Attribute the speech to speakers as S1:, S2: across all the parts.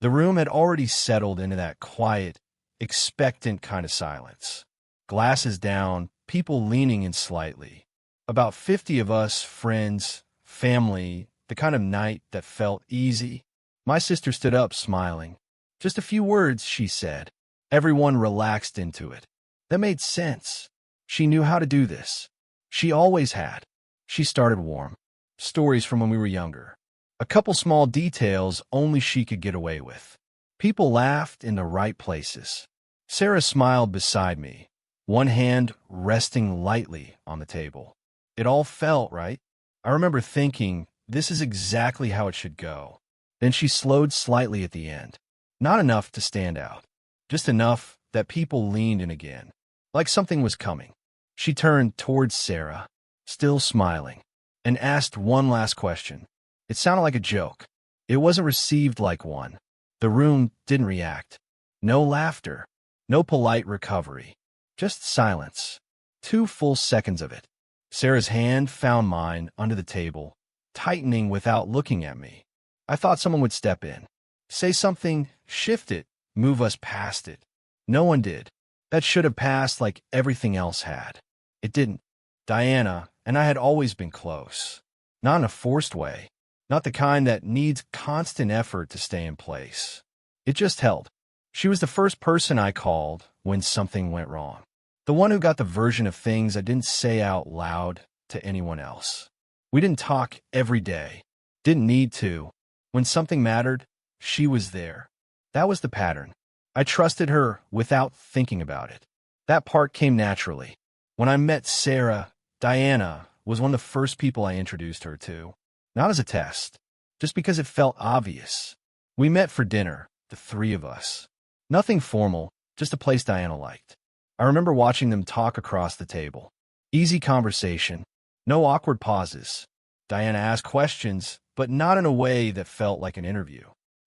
S1: The room had already settled into that quiet, expectant kind of silence. Glasses down, people leaning in slightly. About 50 of us, friends, family, the kind of night that felt easy. My sister stood up, smiling. Just a few words, she said. Everyone relaxed into it. That made sense. She knew how to do this. She always had. She started warm. Stories from when we were younger. A couple small details only she could get away with. People laughed in the right places. Sarah smiled beside me, one hand resting lightly on the table. It all felt right. I remember thinking, this is exactly how it should go. Then she slowed slightly at the end. Not enough to stand out. Just enough that people leaned in again, like something was coming. She turned towards Sarah, still smiling, and asked one last question. It sounded like a joke. It wasn't received like one. The room didn't react. No laughter, no polite recovery, just silence. 2 full seconds of it. Sarah's hand found mine under the table, tightening without looking at me. I thought someone would step in, say something, shift it, move us past it. No one did. That should have passed like everything else had. It didn't. Diana and I had always been close. Not in a forced way. Not the kind that needs constant effort to stay in place. It just held. She was the first person I called when something went wrong. The one who got the version of things I didn't say out loud to anyone else. We didn't talk every day. Didn't need to. When something mattered, she was there. That was the pattern. I trusted her without thinking about it. That part came naturally. When I met Sarah, Diana was one of the first people I introduced her to. Not as a test, just because it felt obvious. We met for dinner, the 3 of us. Nothing formal, just a place Diana liked. I remember watching them talk across the table. Easy conversation, no awkward pauses. Diana asked questions, but not in a way that felt like an interview.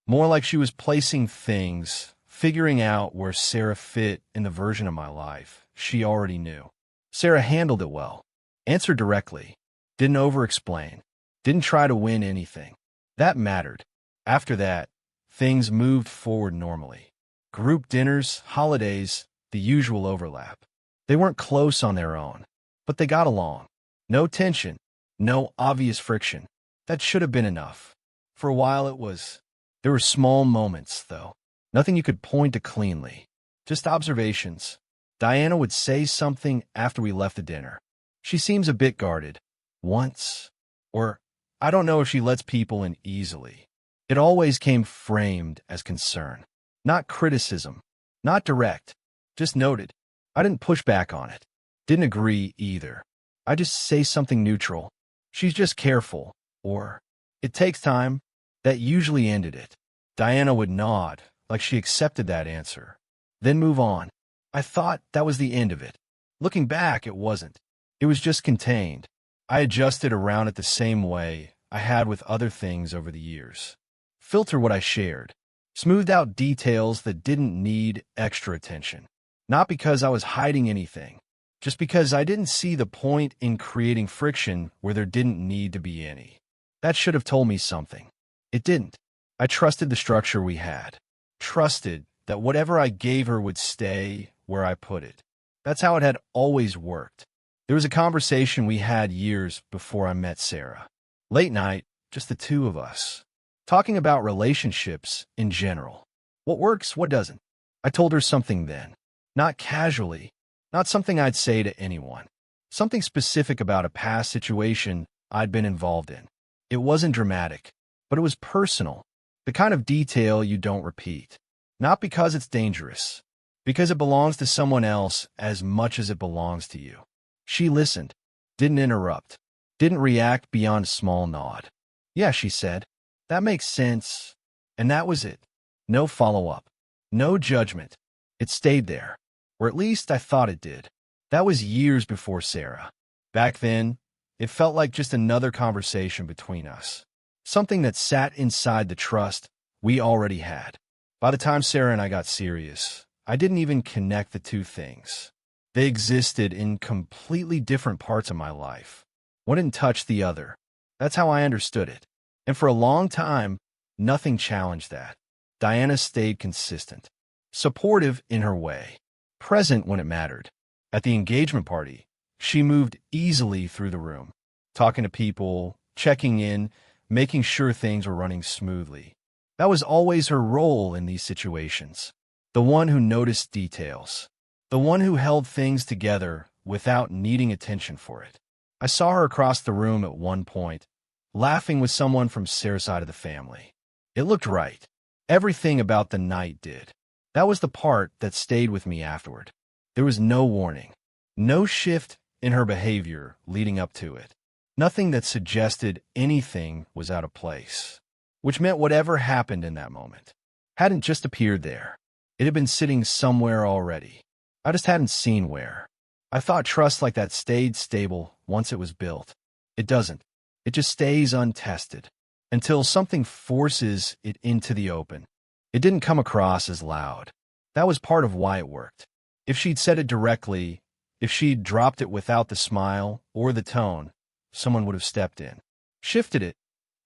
S1: More like she was placing things, figuring out where Sarah fit in the version of my life she already knew. Sarah handled it well, answered directly, didn't over-explain, didn't try to win anything. That mattered. After that, things moved forward normally. Group dinners, holidays, the usual overlap. They weren't close on their own, but they got along. No tension, no obvious friction. That should have been enough. For a while it was. There were small moments, though. Nothing you could point to cleanly. Just observations. Diana would say something after we left the dinner. She seems a bit guarded. Once. Or, I don't know if she lets people in easily. It always came framed as concern. Not criticism. Not direct. Just noted. I didn't push back on it. Didn't agree either. I just say something neutral. She's just careful. Or, it takes time. That usually ended it. Diana would nod, like she accepted that answer. Then move on. I thought that was the end of it. Looking back, it wasn't. It was just contained. I adjusted around it the same way I had with other things over the years. Filter what I shared. Smoothed out details that didn't need extra attention. Not because I was hiding anything, just because I didn't see the point in creating friction where there didn't need to be any. That should have told me something. It didn't. I trusted the structure we had. Trusted that whatever I gave her would stay where I put it. That's how it had always worked. There was a conversation we had years before I met Sarah. Late night, just the 2 of us. Talking about relationships in general. What works, what doesn't. I told her something then. Not casually. Not something I'd say to anyone. Something specific about a past situation I'd been involved in. It wasn't dramatic, but it was personal. The kind of detail you don't repeat. Not because it's dangerous. Because it belongs to someone else as much as it belongs to you. She listened. Didn't interrupt. Didn't react beyond a small nod. Yeah, she said. That makes sense. And that was it. No follow-up. No judgment. It stayed there. Or at least I thought it did. That was years before Sarah. Back then, it felt like just another conversation between us. Something that sat inside the trust we already had. By the time Sarah and I got serious, I didn't even connect the 2 things. They existed in completely different parts of my life. One didn't touch the other. That's how I understood it. And for a long time, nothing challenged that. Diana stayed consistent, supportive in her way, present when it mattered. At the engagement party, she moved easily through the room, talking to people, checking in, making sure things were running smoothly. That was always her role in these situations. The one who noticed details. The one who held things together without needing attention for it. I saw her across the room at one point, laughing with someone from Sarah's side of the family. It looked right. Everything about the night did. That was the part that stayed with me afterward. There was no warning, no shift in her behavior leading up to it. Nothing that suggested anything was out of place, which meant whatever happened in that moment hadn't just appeared there. It had been sitting somewhere already. I just hadn't seen where. I thought trust like that stayed stable once it was built. It doesn't. It just stays untested until something forces it into the open. It didn't come across as loud. That was part of why it worked. If she'd said it directly, if she'd dropped it without the smile or the tone, someone would have stepped in, shifted it,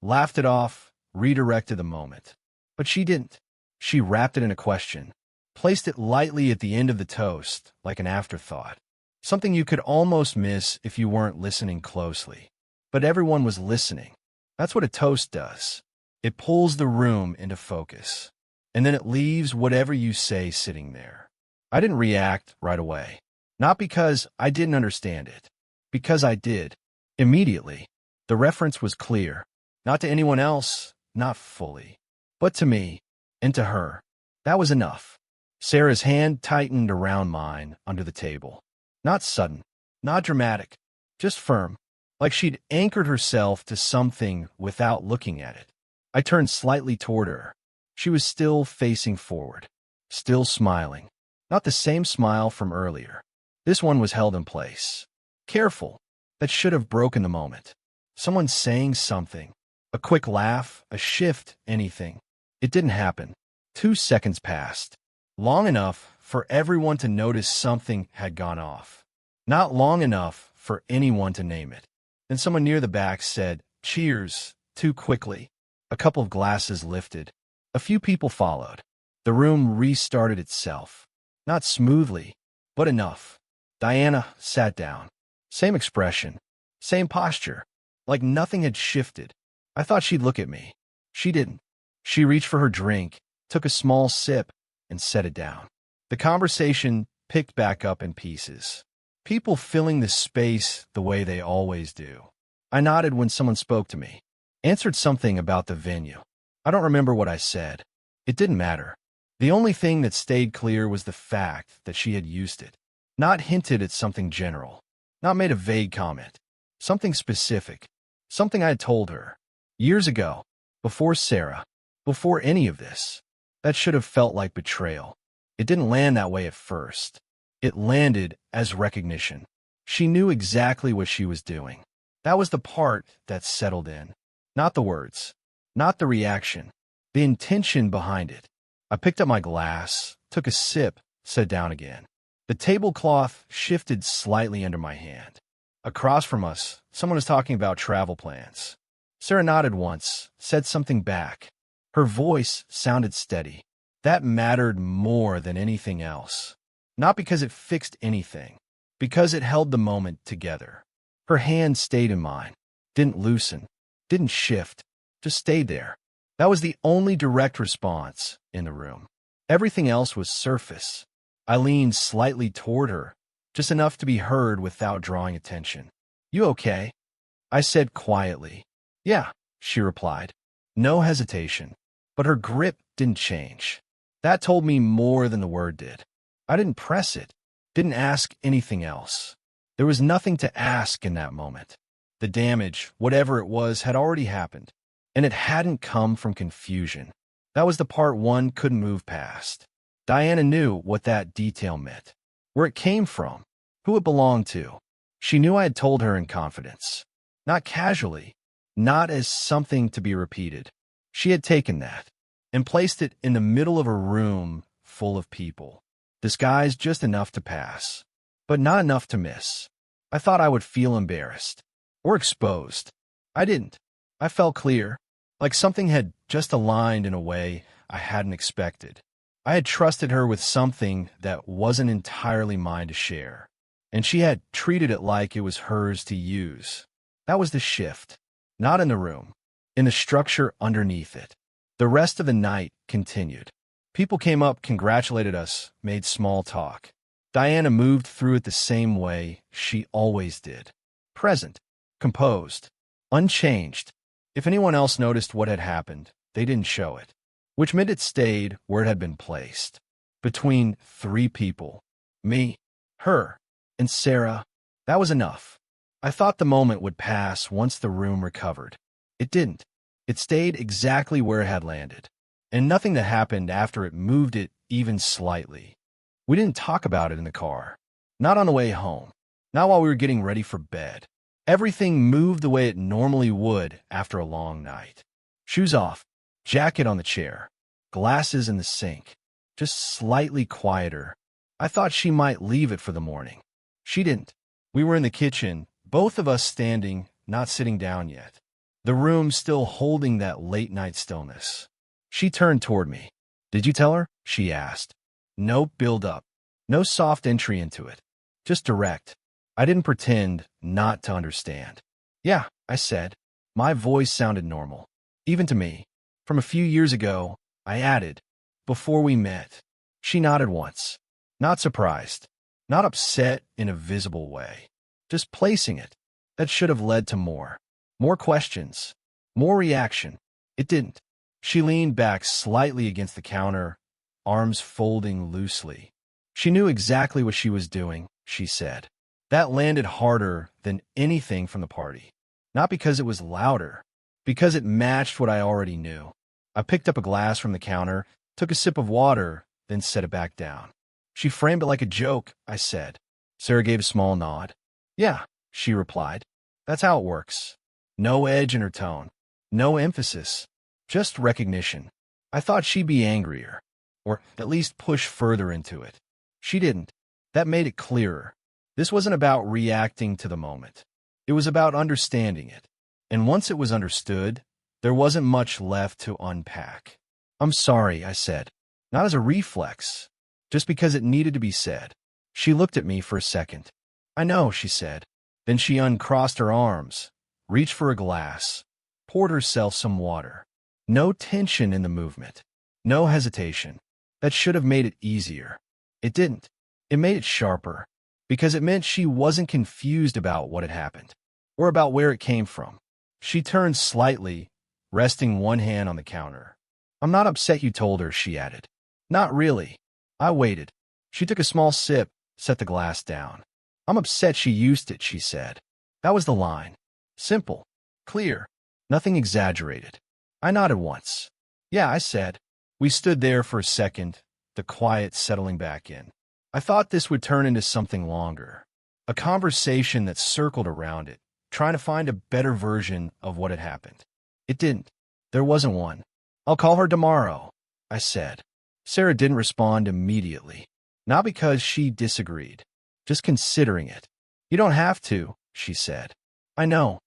S1: laughed it off, redirected the moment. But she didn't. She wrapped it in a question, placed it lightly at the end of the toast, like an afterthought. Something you could almost miss if you weren't listening closely. But everyone was listening. That's what a toast does. It pulls the room into focus, and then it leaves whatever you say sitting there. I didn't react right away. Not because I didn't understand it. Because I did. Immediately. The reference was clear. Not to anyone else, not fully. But to me, and to her. That was enough. Sarah's hand tightened around mine under the table. Not sudden. Not dramatic. Just firm. Like she'd anchored herself to something without looking at it. I turned slightly toward her. She was still facing forward. Still smiling. Not the same smile from earlier. This one was held in place. Careful. That should have broken the moment. Someone saying something. A quick laugh, a shift, anything. It didn't happen. 2 seconds passed. Long enough for everyone to notice something had gone off. Not long enough for anyone to name it. Then someone near the back said, "Cheers," too quickly. A couple of glasses lifted. A few people followed. The room restarted itself. Not smoothly, but enough. Diana sat down. Same expression. Same posture. Like nothing had shifted. I thought she'd look at me. She didn't. She reached for her drink, took a small sip, and set it down. The conversation picked back up in pieces. People filling the space the way they always do. I nodded when someone spoke to me. Answered something about the venue. I don't remember what I said. It didn't matter. The only thing that stayed clear was the fact that she had used it. Not hinted at something general. Not made a vague comment. Something specific. Something I had told her. Years ago. Before Sarah. Before any of this. That should have felt like betrayal. It didn't land that way at first. It landed as recognition. She knew exactly what she was doing. That was the part that settled in. Not the words. Not the reaction. The intention behind it. I picked up my glass, took a sip, sat down again. The tablecloth shifted slightly under my hand. Across from us, someone was talking about travel plans. Sarah nodded once, said something back. Her voice sounded steady. That mattered more than anything else. Not because it fixed anything, because it held the moment together. Her hand stayed in mine, didn't loosen, didn't shift, just stayed there. That was the only direct response in the room. Everything else was surface. I leaned slightly toward her, just enough to be heard without drawing attention. "You okay?" I said quietly. "Yeah," she replied. No hesitation. But her grip didn't change. That told me more than the word did. I didn't press it, didn't ask anything else. There was nothing to ask in that moment. The damage, whatever it was, had already happened. And it hadn't come from confusion. That was the part one couldn't move past. Diana knew what that detail meant, where it came from, who it belonged to. She knew I had told her in confidence. Not casually, not as something to be repeated. She had taken that and placed it in the middle of a room full of people, disguised just enough to pass, but not enough to miss. I thought I would feel embarrassed or exposed. I didn't. I felt clear, like something had just aligned in a way I hadn't expected. I had trusted her with something that wasn't entirely mine to share, and she had treated it like it was hers to use. That was the shift. Not in the room, in the structure underneath it. The rest of the night continued. People came up, congratulated us, made small talk. Diana moved through it the same way she always did. Present, composed, unchanged. If anyone else noticed what had happened, they didn't show it, which meant it stayed where it had been placed. Between three people. Me, her, and Sarah. That was enough. I thought the moment would pass once the room recovered. It didn't. It stayed exactly where it had landed, and nothing that happened after it moved it even slightly. We didn't talk about it in the car. Not on the way home. Not while we were getting ready for bed. Everything moved the way it normally would after a long night. Shoes off, jacket on the chair, glasses in the sink. Just slightly quieter. I thought she might leave it for the morning. She didn't. We were in the kitchen, both of us standing, not sitting down yet. The room still holding that late-night stillness. She turned toward me. "Did you tell her?" she asked. No build-up. No soft entry into it. Just direct. I didn't pretend not to understand. "Yeah," I said. My voice sounded normal. Even to me. From a few years ago, I added, "before we met." She nodded once. Not surprised. Not upset in a visible way. Just placing it. That should have led to more. More questions. More reaction. It didn't. She leaned back slightly against the counter, arms folding loosely. She knew exactly what she was doing, she said. That landed harder than anything from the party. Not because it was louder, because it matched what I already knew. I picked up a glass from the counter, took a sip of water, then set it back down. "She framed it like a joke," I said. Sarah gave a small nod. "Yeah," she replied. "That's how it works." No edge in her tone. No emphasis. Just recognition. I thought she'd be angrier, or at least push further into it. She didn't. That made it clearer. This wasn't about reacting to the moment. It was about understanding it. And once it was understood, there wasn't much left to unpack. "I'm sorry," I said. Not as a reflex, just because it needed to be said. She looked at me for a second. "I know," she said. Then she uncrossed her arms, reached for a glass, poured herself some water. No tension in the movement. No hesitation. That should have made it easier. It didn't. It made it sharper, because it meant she wasn't confused about what had happened, or about where it came from. She turned slightly, resting one hand on the counter. "I'm not upset you told her," she added. "Not really." I waited. She took a small sip, set the glass down. "I'm upset she used it," she said. That was the line. Simple. Clear. Nothing exaggerated. I nodded once. "Yeah," I said. We stood there for a second, the quiet settling back in. I thought this would turn into something longer. A conversation that circled around it, trying to find a better version of what had happened. It didn't. There wasn't one. "I'll call her tomorrow," I said. Sarah didn't respond immediately. Not because she disagreed. Just considering it. "You don't have to," she said. "I know,"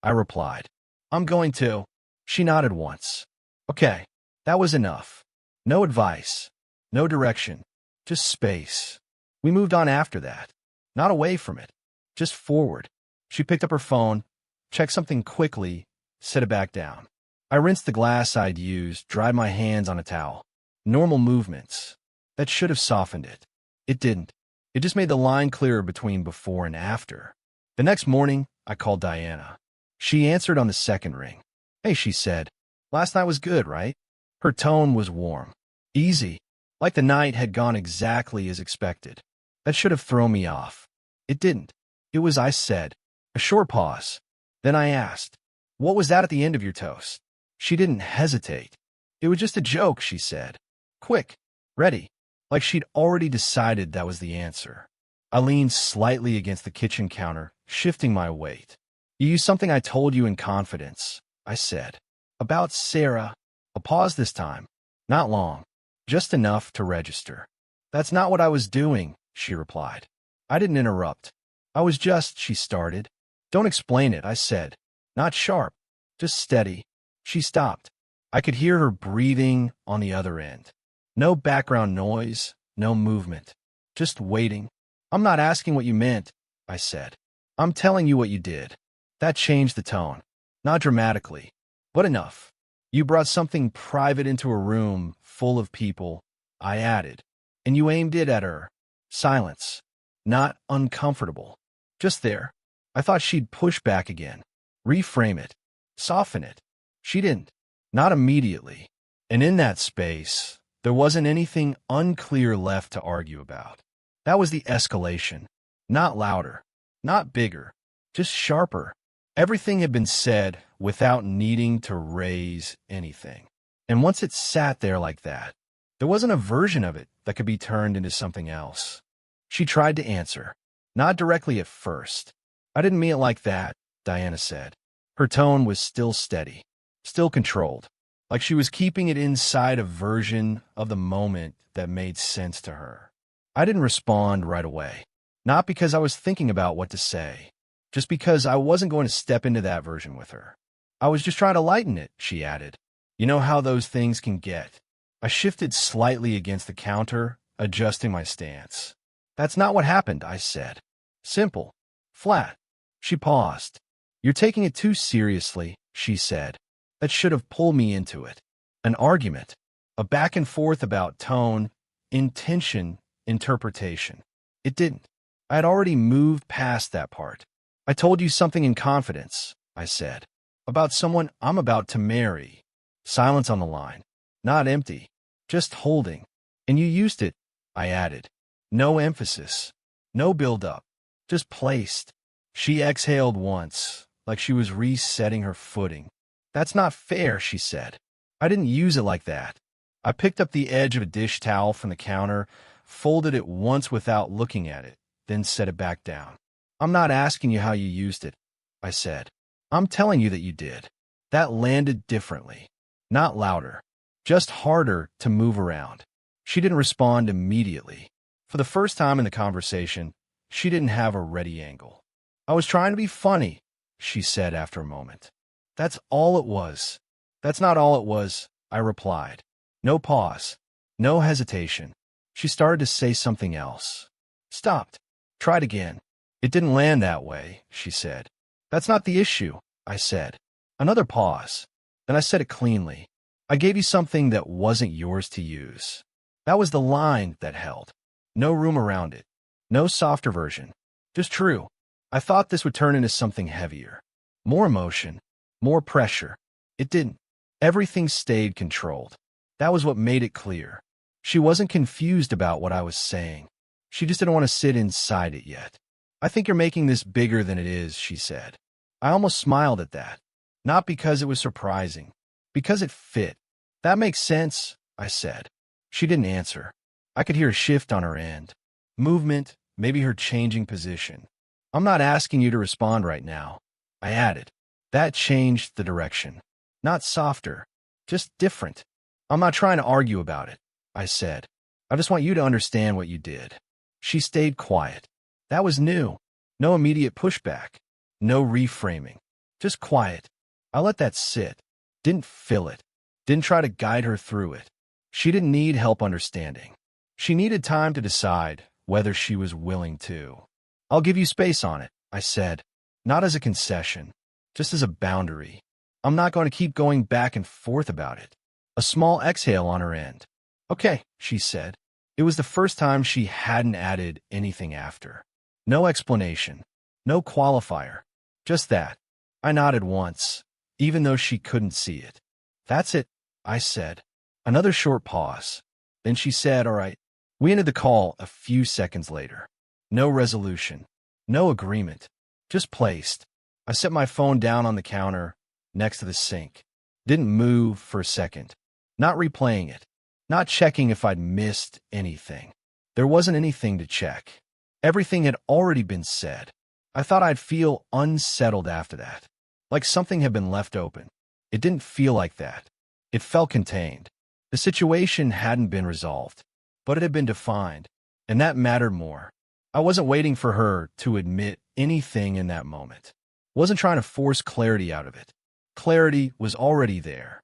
S1: I replied. "I'm going to." She nodded once. Okay, that was enough. No advice. No direction. Just space. We moved on after that. Not away from it. Just forward. She picked up her phone, checked something quickly, set it back down. I rinsed the glass I'd used, dried my hands on a towel. Normal movements. That should have softened it. It didn't. It just made the line clearer between before and after. The next morning, I called Diana. She answered on the second ring. "Hey," she said. "Last night was good, right?" Her tone was warm. Easy. Like the night had gone exactly as expected. That should have thrown me off. It didn't. It was, I said. A short pause. Then I asked, "What was that at the end of your toast?" She didn't hesitate. "It was just a joke," she said. Quick. Ready. Like she'd already decided that was the answer. I leaned slightly against the kitchen counter, shifting my weight. "You used something I told you in confidence," I said. "About Sarah." A pause this time. Not long. Just enough to register. "That's not what I was doing," she replied. I didn't interrupt. "I was just," she started. "Don't explain it," I said. Not sharp. Just steady. She stopped. I could hear her breathing on the other end. No background noise, no movement. Just waiting. I'm not asking what you meant, I said. I'm telling you what you did. That changed the tone. Not dramatically, but enough. You brought something private into a room full of people, I added, and you aimed it at her. Silence. Not uncomfortable. Just there. I thought she'd push back again. Reframe it. Soften it. She didn't. Not immediately. And in that space, there wasn't anything unclear left to argue about. That was the escalation. Not louder. Not bigger. Just sharper. Everything had been said without needing to raise anything. And once it sat there like that, there wasn't a version of it that could be turned into something else. She tried to answer. Not directly at first. I didn't mean it like that, Diana said. Her tone was still steady, still controlled, like she was keeping it inside a version of the moment that made sense to her. I didn't respond right away. Not because I was thinking about what to say, just because I wasn't going to step into that version with her. I was just trying to lighten it, she added. You know how those things can get. I shifted slightly against the counter, adjusting my stance. That's not what happened, I said. Simple. Flat. She paused. You're taking it too seriously, she said. That should have pulled me into it. An argument. A back and forth about tone, intention, interpretation. It didn't. I had already moved past that part. I told you something in confidence, I said. About someone I'm about to marry. Silence on the line. Not empty. Just holding. And you used it, I added. No emphasis. No build-up. Just placed. She exhaled once, like she was resetting her footing. That's not fair, she said. I didn't use it like that. I picked up the edge of a dish towel from the counter, folded it once without looking at it, then set it back down. I'm not asking you how you used it, I said. I'm telling you that you did. That landed differently. Not louder. Just harder to move around. She didn't respond immediately. For the first time in the conversation, she didn't have a ready angle. I was trying to be funny, she said after a moment. That's all it was. That's not all it was, I replied. No pause. No hesitation. She started to say something else. Stopped. Tried again. It didn't land that way, she said. That's not the issue, I said. Another pause. Then I said it cleanly. I gave you something that wasn't yours to use. That was the line that held. No room around it. No softer version. Just true. I thought this would turn into something heavier. More emotion. More pressure. It didn't. Everything stayed controlled. That was what made it clear. She wasn't confused about what I was saying. She just didn't want to sit inside it yet. I think you're making this bigger than it is, she said. I almost smiled at that. Not because it was surprising. Because it fit. That makes sense, I said. She didn't answer. I could hear a shift on her end. Movement, maybe her changing position. I'm not asking you to respond right now, I added. That changed the direction. Not softer, just different. I'm not trying to argue about it, I said. I just want you to understand what you did. She stayed quiet. That was new. No immediate pushback. No reframing. Just quiet. I let that sit. Didn't fill it. Didn't try to guide her through it. She didn't need help understanding. She needed time to decide whether she was willing to. I'll give you space on it, I said. Not as a concession, just as a boundary. I'm not going to keep going back and forth about it. A small exhale on her end. Okay, she said. It was the first time she hadn't added anything after. No explanation. No qualifier. Just that. I nodded once, even though she couldn't see it. That's it, I said. Another short pause. Then she said, all right. We ended the call a few seconds later. No resolution. No agreement. Just placed. I set my phone down on the counter next to the sink. Didn't move for a second. Not replaying it. Not checking if I'd missed anything. There wasn't anything to check. Everything had already been said. I thought I'd feel unsettled after that. Like something had been left open. It didn't feel like that. It felt contained. The situation hadn't been resolved, but it had been defined, and that mattered more. I wasn't waiting for her to admit anything in that moment. Wasn't trying to force clarity out of it. Clarity was already there.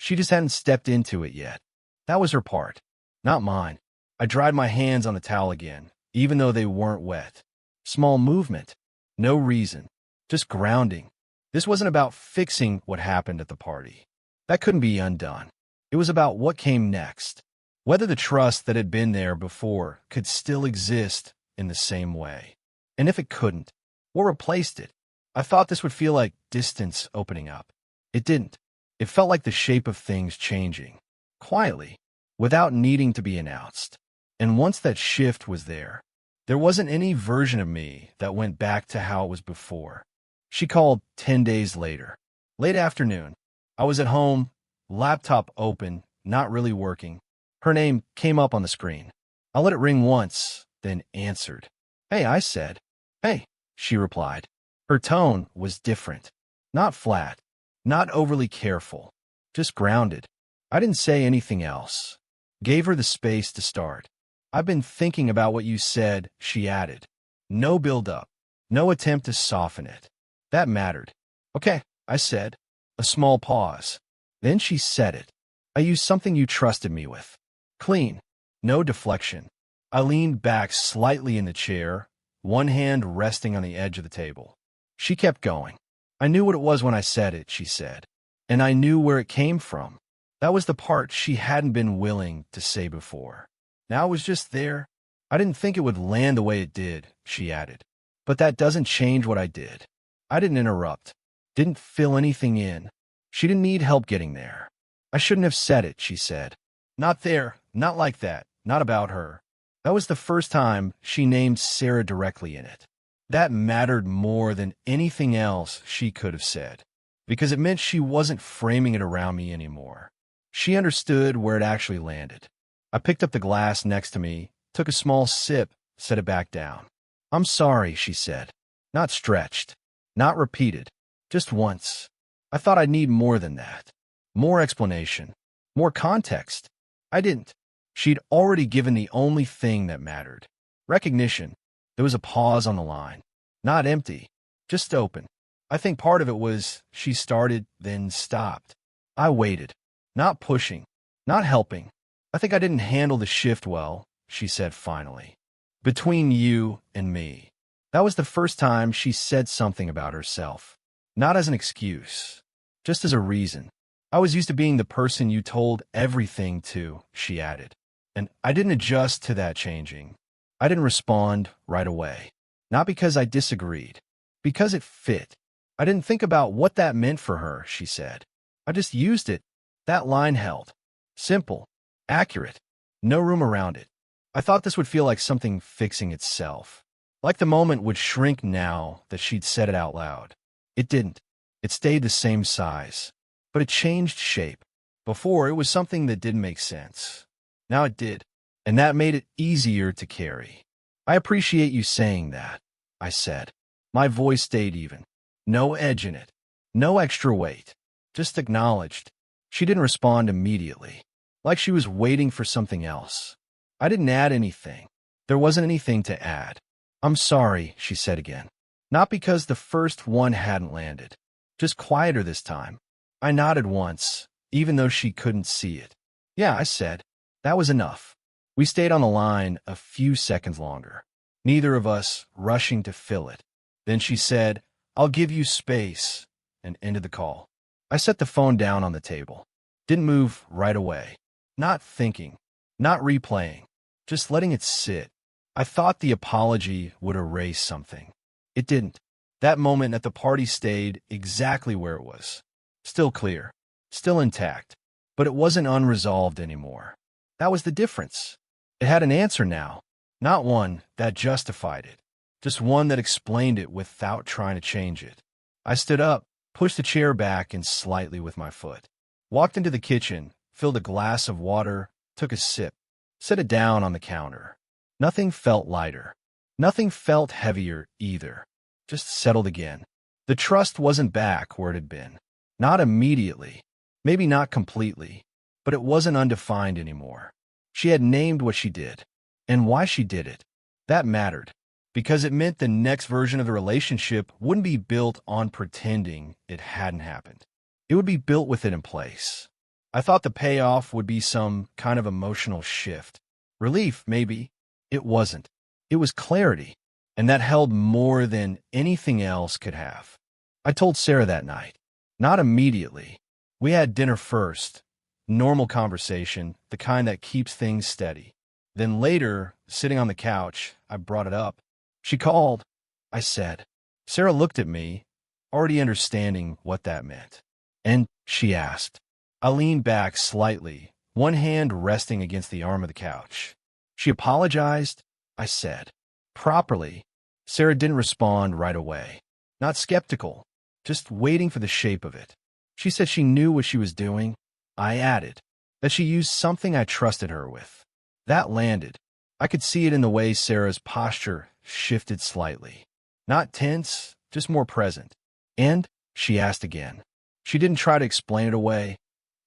S1: She just hadn't stepped into it yet. That was her part, not mine. I dried my hands on the towel again, even though they weren't wet. Small movement. No reason. Just grounding. This wasn't about fixing what happened at the party. That couldn't be undone. It was about what came next. Whether the trust that had been there before could still exist in the same way. And if it couldn't, what replaced it? I thought this would feel like distance opening up. It didn't. It felt like the shape of things changing. Quietly, without needing to be announced. And once that shift was there wasn't any version of me that went back to how it was before. She called 10 days later. Late afternoon. I was at home, laptop open, not really working. Her name came up on the screen. I let it ring once, then answered. "Hey," I said. "Hey," she replied. Her tone was different. Not flat, not overly careful, just grounded. I didn't say anything else. Gave her the space to start. "I've been thinking about what you said," she added. No build-up, no attempt to soften it. That mattered. "Okay," I said. A small pause. Then she said it. "I used something you trusted me with. Clean. No deflection." I leaned back slightly in the chair, one hand resting on the edge of the table. She kept going. "I knew what it was when I said it," she said. "And I knew where it came from." That was the part she hadn't been willing to say before. Now it was just there. "I didn't think it would land the way it did," she added. "But that doesn't change what I did." I didn't interrupt. Didn't fill anything in. She didn't need help getting there. "I shouldn't have said it," she said. "Not there, not like that, not about her." That was the first time she named Sarah directly in it. That mattered more than anything else she could have said, because it meant she wasn't framing it around me anymore. She understood where it actually landed. I picked up the glass next to me, took a small sip, set it back down. "I'm sorry," she said. Not stretched, not repeated, just once. I thought I'd need more than that. More explanation, more context. I didn't. She'd already given the only thing that mattered. Recognition. There was a pause on the line. Not empty, just open. I think part of it was she started, then stopped. I waited. Not pushing, not helping. "I think I didn't handle the shift well," she said finally. "Between you and me." That was the first time she said something about herself. Not as an excuse, just as a reason. "I was used to being the person you told everything to," she added. And I didn't adjust to that changing. I didn't respond right away. Not because I disagreed, because it fit. "I didn't think about what that meant for her," she said. "I just used it." That line held. Simple, accurate, no room around it. I thought this would feel like something fixing itself. Like the moment would shrink now that she'd said it out loud. It didn't. It stayed the same size. But it changed shape. Before, it was something that didn't make sense. Now it did. And that made it easier to carry. "I appreciate you saying that," I said. My voice stayed even. No edge in it. No extra weight. Just acknowledged. She didn't respond immediately. Like she was waiting for something else. I didn't add anything. There wasn't anything to add. "I'm sorry," she said again. Not because the first one hadn't landed. Just quieter this time. I nodded once, even though she couldn't see it. "Yeah," I said. That was enough. We stayed on the line a few seconds longer, neither of us rushing to fill it. Then she said, "I'll give you space," and ended the call. I set the phone down on the table. Didn't move right away. Not thinking, not replaying, just letting it sit. I thought the apology would erase something. It didn't. That moment at the party stayed exactly where it was. Still clear, still intact, but it wasn't unresolved anymore. That was the difference. It had an answer now, not one that justified it, just one that explained it without trying to change it. I stood up, pushed the chair back and slightly with my foot, walked into the kitchen, filled a glass of water, took a sip, set it down on the counter. Nothing felt lighter. Nothing felt heavier either. Just settled again. The trust wasn't back where it had been. Not immediately, maybe not completely, but it wasn't undefined anymore. She had named what she did, and why she did it. That mattered, because it meant the next version of the relationship wouldn't be built on pretending it hadn't happened. It would be built with it in place. I thought the payoff would be some kind of emotional shift. Relief, maybe. It wasn't. It was clarity, and that held more than anything else could have. I told Sarah that night. Not immediately. We had dinner first. Normal conversation, the kind that keeps things steady. Then later, sitting on the couch, I brought it up. She called, I said. Sarah looked at me, already understanding what that meant. And she asked. I leaned back slightly, one hand resting against the arm of the couch. She apologized, I said. Properly. Sarah didn't respond right away. Not skeptical, just waiting for the shape of it. She said she knew what she was doing. I added that she used something I trusted her with. That landed. I could see it in the way Sarah's posture shifted slightly. Not tense, just more present. And she asked again. She didn't try to explain it away,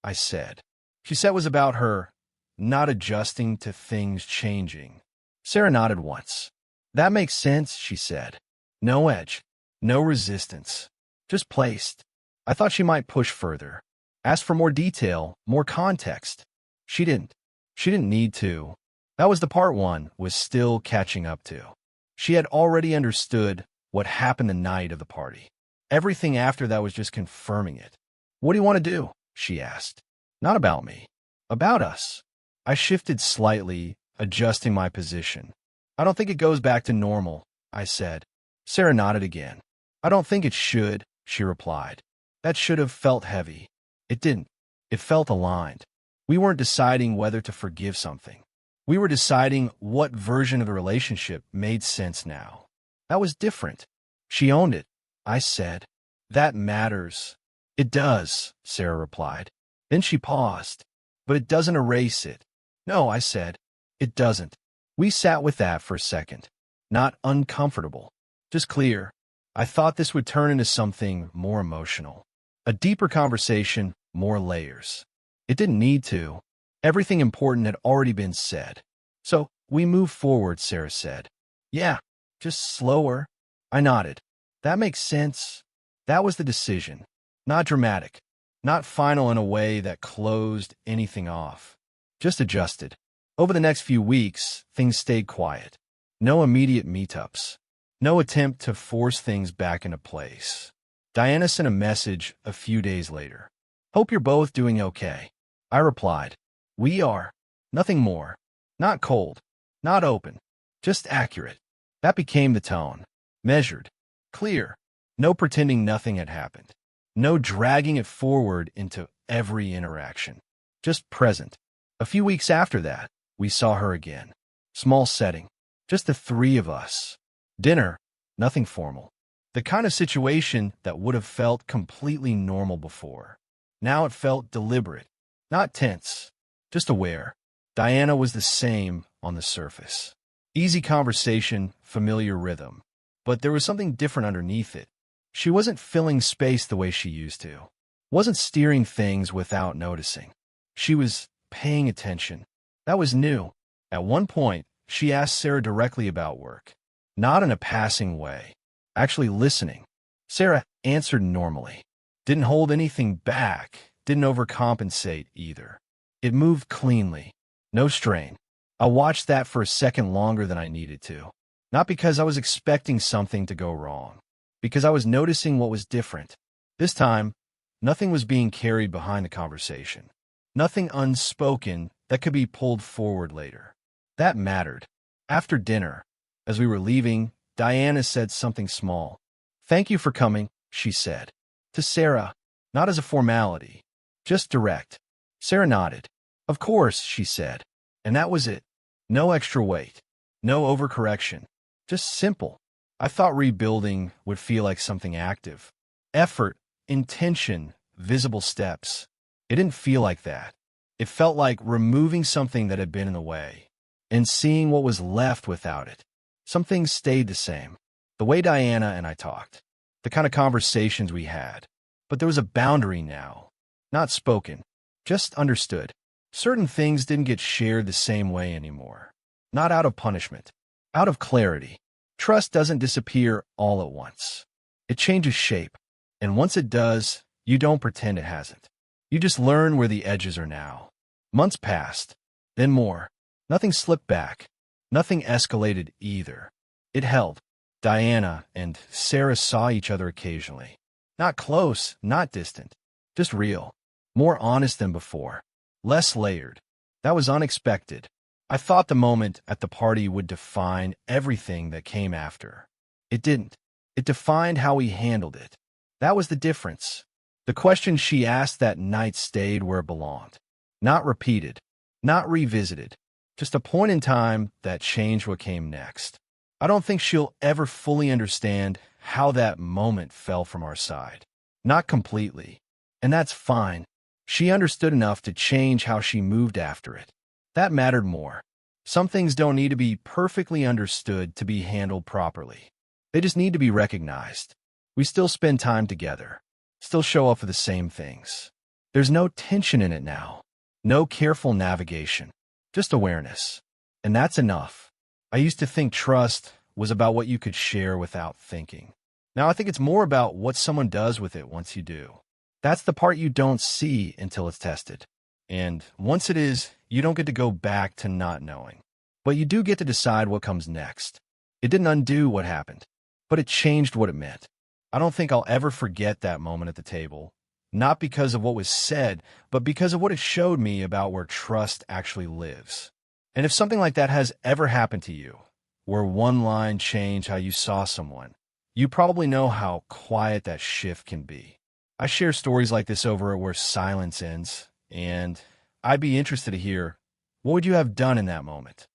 S1: I said. She said it was about her not adjusting to things changing. Sarah nodded once. That makes sense, she said. No edge, no resistance, just placed. I thought she might push further, ask for more detail, more context. She didn't. She didn't need to. That was the part one was still catching up to. She had already understood what happened the night of the party. Everything after that was just confirming it. What do you want to do? She asked. Not about me. About us. I shifted slightly, adjusting my position. I don't think it goes back to normal, I said. Sarah nodded again. I don't think it should, she replied. That should have felt heavy. It didn't. It felt aligned. We weren't deciding whether to forgive something. We were deciding what version of the relationship made sense now. That was different. She owned it. I said, that matters. It does, Sarah replied. Then she paused. But it doesn't erase it. No, I said, it doesn't. We sat with that for a second. Not uncomfortable, just clear. I thought this would turn into something more emotional. A deeper conversation, more layers. It didn't need to. Everything important had already been said. So we moved forward, Sarah said. Yeah, just slower. I nodded. That makes sense. That was the decision. Not dramatic. Not final in a way that closed anything off. Just adjusted. Over the next few weeks, things stayed quiet. No immediate meetups. No attempt to force things back into place. Diana sent a message a few days later. Hope you're both doing okay. I replied. We are. Nothing more. Not cold. Not open. Just accurate. That became the tone. Measured. Clear. No pretending nothing had happened. No dragging it forward into every interaction. Just present. A few weeks after that, we saw her again. Small setting. Just the three of us. Dinner. Nothing formal. The kind of situation that would have felt completely normal before. Now it felt deliberate. Not tense. Just aware. Diana was the same on the surface. Easy conversation, familiar rhythm. But there was something different underneath it. She wasn't filling space the way she used to. Wasn't steering things without noticing. She was paying attention. That was new. At one point, she asked Sarah directly about work. Not in a passing way. Actually listening. Sarah answered normally. Didn't hold anything back. Didn't overcompensate either. It moved cleanly. No strain. I watched that for a second longer than I needed to. Not because I was expecting something to go wrong. Because I was noticing what was different. This time, nothing was being carried behind the conversation. Nothing unspoken that could be pulled forward later. That mattered. After dinner, as we were leaving, Diana said something small. Thank you for coming, she said. To Sarah, not as a formality. Just direct. Sarah nodded. Of course, she said. And that was it. No extra weight. No overcorrection. Just simple. I thought rebuilding would feel like something active. Effort, intention, visible steps. It didn't feel like that. It felt like removing something that had been in the way and seeing what was left without it. Some things stayed the same. The way Diana and I talked. The kind of conversations we had. But there was a boundary now. Not spoken. Just understood. Certain things didn't get shared the same way anymore. Not out of punishment. Out of clarity. Trust doesn't disappear all at once. It changes shape. And once it does, you don't pretend it hasn't. You just learn where the edges are now. Months passed, then more. Nothing slipped back. Nothing escalated either. It held. Diana and Sarah saw each other occasionally. Not close, not distant. Just real. More honest than before. Less layered. That was unexpected. I thought the moment at the party would define everything that came after. It didn't. It defined how he handled it. That was the difference. The question she asked that night stayed where it belonged. Not repeated. Not revisited. Just a point in time that changed what came next. I don't think she'll ever fully understand how that moment fell from our side. Not completely. And that's fine. She understood enough to change how she moved after it. That mattered more. Some things don't need to be perfectly understood to be handled properly. They just need to be recognized. We still spend time together. Still show up for the same things. There's no tension in it now. No careful navigation. Just awareness. And that's enough. I used to think trust was about what you could share without thinking. Now I think it's more about what someone does with it once you do. That's the part you don't see until it's tested. And once it is, you don't get to go back to not knowing. But you do get to decide what comes next. It didn't undo what happened, but it changed what it meant. I don't think I'll ever forget that moment at the table. Not because of what was said, but because of what it showed me about where trust actually lives. And if something like that has ever happened to you, where one line changed how you saw someone, you probably know how quiet that shift can be. I share stories like this over at Where Silence Ends, and I'd be interested to hear, what would you have done in that moment?